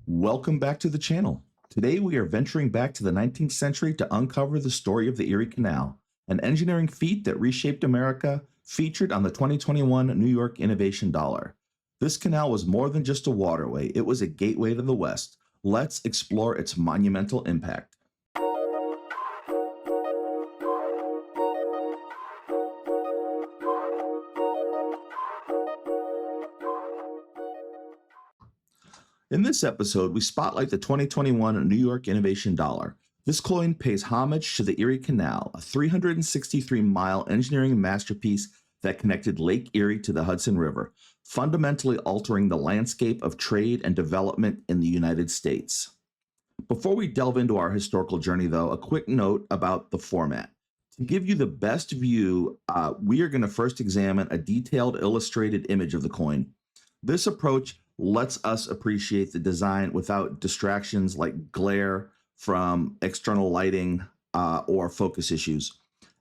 Welcome back to the channel. Today we are venturing back to the 19th century to uncover the story of the Erie Canal, an engineering feat that reshaped America, featured on the 2021 New York Innovation Dollar. This canal was more than just a waterway, it was a gateway to the West. Let's explore its monumental impact. In this episode, we spotlight the 2021 New York Innovation Dollar. This coin pays homage to the Erie Canal, a 363-mile engineering masterpiece that connected Lake Erie to the Hudson River, fundamentally altering the landscape of trade and development in the United States. Before we delve into our historical journey, though, a quick note about the format. To give you the best view, we are going to first examine a detailed illustrated image of the coin. This approach lets us appreciate the design without distractions like glare from external lighting or focus issues.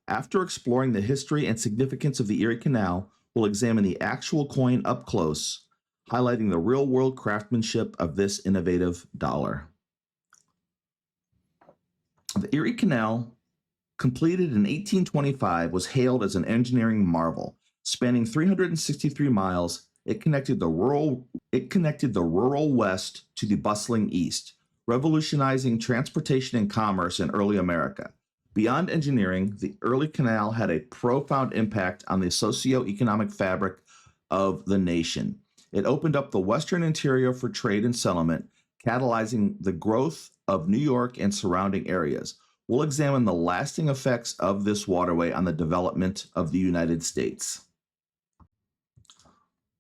After exploring the history and significance of the Erie Canal, we'll examine the actual coin up close, highlighting the real-world craftsmanship of this innovative dollar. The Erie Canal, completed in 1825, was hailed as an engineering marvel. Spanning 363 miles, it connected the rural West to the bustling East, revolutionizing transportation and commerce in early America. Beyond engineering, the early canal had a profound impact on the socio-economic fabric of the nation. It opened up the western interior for trade and settlement, catalyzing the growth of New York and surrounding areas. We'll examine the lasting effects of this waterway on the development of the United States.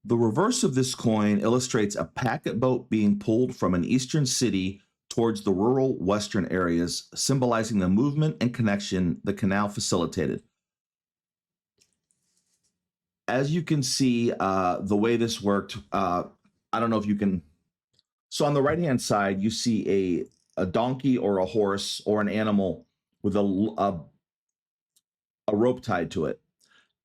The reverse of this coin illustrates a packet boat being pulled from an eastern city towards the rural western areas, symbolizing the movement and connection the canal facilitated. As you can see, the way this worked, I don't know if you can. So on the right-hand side, you see a donkey or a horse or an animal with a rope tied to it.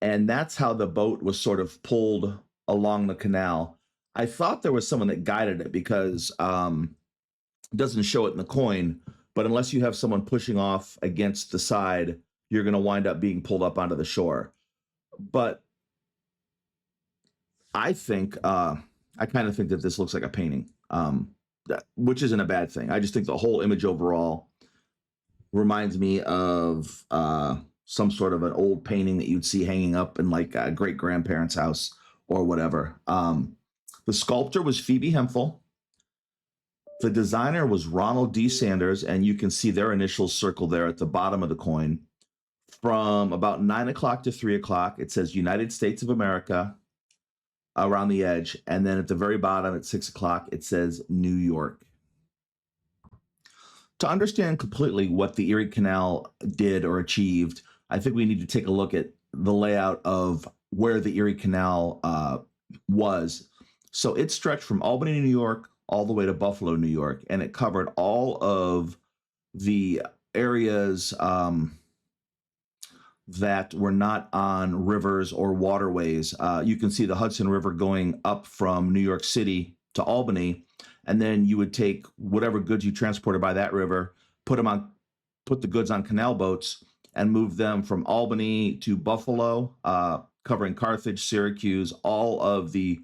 And that's how the boat was sort of pulled along the canal. I thought there was someone that guided it because it doesn't show it in the coin, but unless you have someone pushing off against the side, you're going to wind up being pulled up onto the shore. But I think, I kind of think that this looks like a painting, which isn't a bad thing. I just think the whole image overall reminds me of some sort of an old painting that you'd see hanging up in like a great-grandparent's house or whatever. The sculptor was Phoebe Hemphill. The designer was Ronald D. Sanders, and you can see their initials circled there at the bottom of the coin. From about 9 o'clock to 3 o'clock, it says United States of America around the edge, and then at the very bottom at 6 o'clock, it says New York. To understand completely what the Erie Canal did or achieved, I think we need to take a look at the layout of where the Erie Canal was. So it stretched from Albany, New York, all the way to Buffalo, New York, and it covered all of the areas that were not on rivers or waterways. You can see the Hudson River going up from New York City to Albany, and then you would take whatever goods you transported by that river, put the goods on canal boats, and move them from Albany to Buffalo, covering Carthage, Syracuse, all of the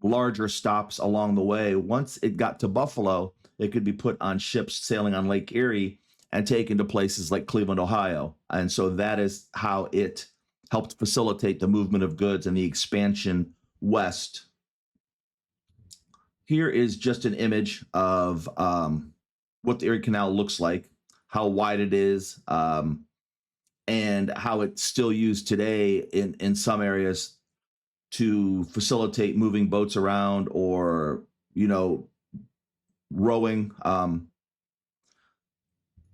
larger stops along the way. Once it got to Buffalo, it could be put on ships sailing on Lake Erie and taken to places like Cleveland, Ohio. And so that is how it helped facilitate the movement of goods and the expansion west. Here is just an image of what the Erie Canal looks like, how wide it is, and how it's still used today in some areas to facilitate moving boats around or, rowing.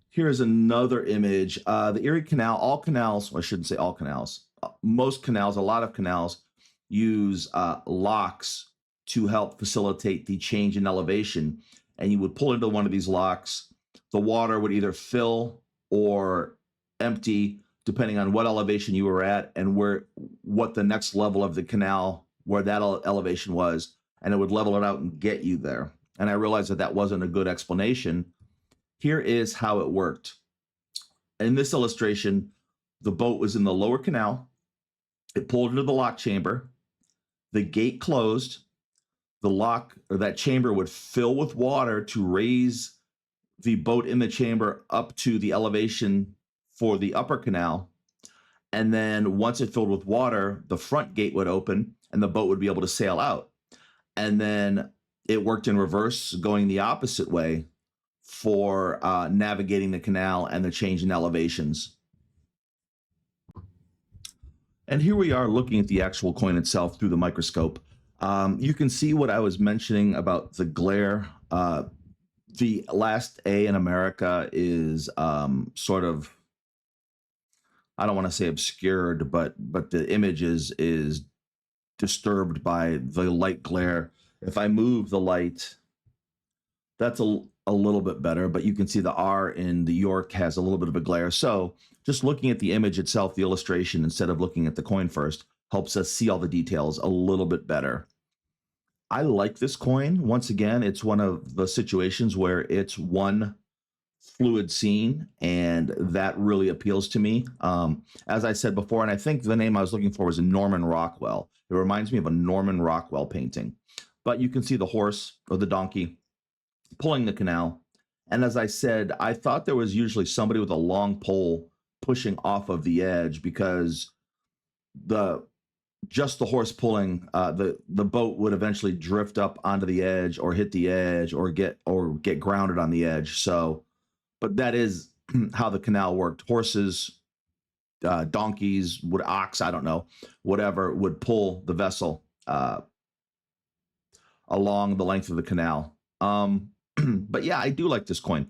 Here's another image. The Erie Canal, all canals, well, I shouldn't say all canals, most canals, a lot of canals use locks to help facilitate the change in elevation. And you would pull into one of these locks. The water would either fill or empty, depending on what elevation you were at and what the next level of the canal, where that elevation was, and it would level it out and get you there. and I realized that that wasn't a good explanation. Here is how it worked. In this illustration, the boat was in the lower canal. It pulled into the lock chamber. The gate closed. The lock, or that chamber, would fill with water to raise the boat in the chamber up to the elevation for the upper canal. And then once it filled with water, the front gate would open and the boat would be able to sail out. And then it worked in reverse, going the opposite way for navigating the canal and the change in elevations. And here we are looking at the actual coin itself through the microscope. You can see what I was mentioning about the glare. The last A in America is sort of, I don't want to say obscured, but the image is disturbed by the light glare. If I move the light, that's a little bit better, but you can see the R in the York has a little bit of a glare. So just looking at the image itself, the illustration, instead of looking at the coin first, helps us see all the details a little bit better. I like this coin. Once again, it's one of the situations where it's one fluid scene, and that really appeals to me. As I said before, and I think the name I was looking for was Norman Rockwell. It reminds me of a Norman Rockwell painting. But you can see the horse or the donkey pulling the canal. And as I said, I thought there was usually somebody with a long pole pushing off of the edge, because just the horse pulling, the boat would eventually drift up onto the edge or hit the edge or get grounded on the edge. So, but that is how the canal worked. Horses, donkeys, ox, I don't know, whatever, would pull the vessel along the length of the canal. But yeah, I do like this coin.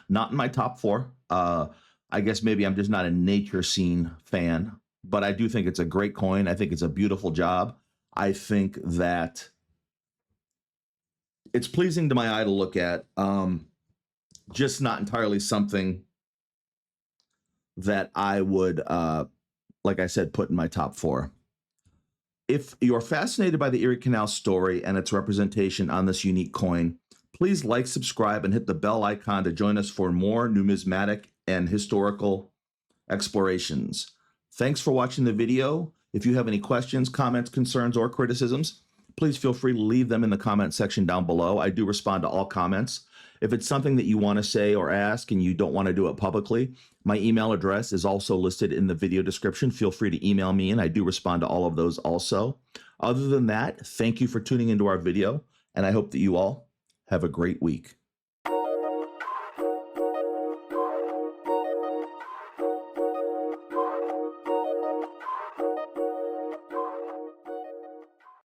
Not in my top 4. I guess maybe I'm just not a nature scene fan, but I do think it's a great coin. I think it's a beautiful job. I think that it's pleasing to my eye to look at. Just not entirely something that I would, like I said, put in my top 4. If you're fascinated by the Erie Canal story and its representation on this unique coin, please like, subscribe, and hit the bell icon to join us for more numismatic and historical explorations. Thanks for watching the video. If you have any questions, comments, concerns, or criticisms, please feel free to leave them in the comment section down below. I do respond to all comments. If it's something that you want to say or ask and you don't want to do it publicly, my email address is also listed in the video description. Feel free to email me, and I do respond to all of those also. Other than that, thank you for tuning into our video, and I hope that you all have a great week.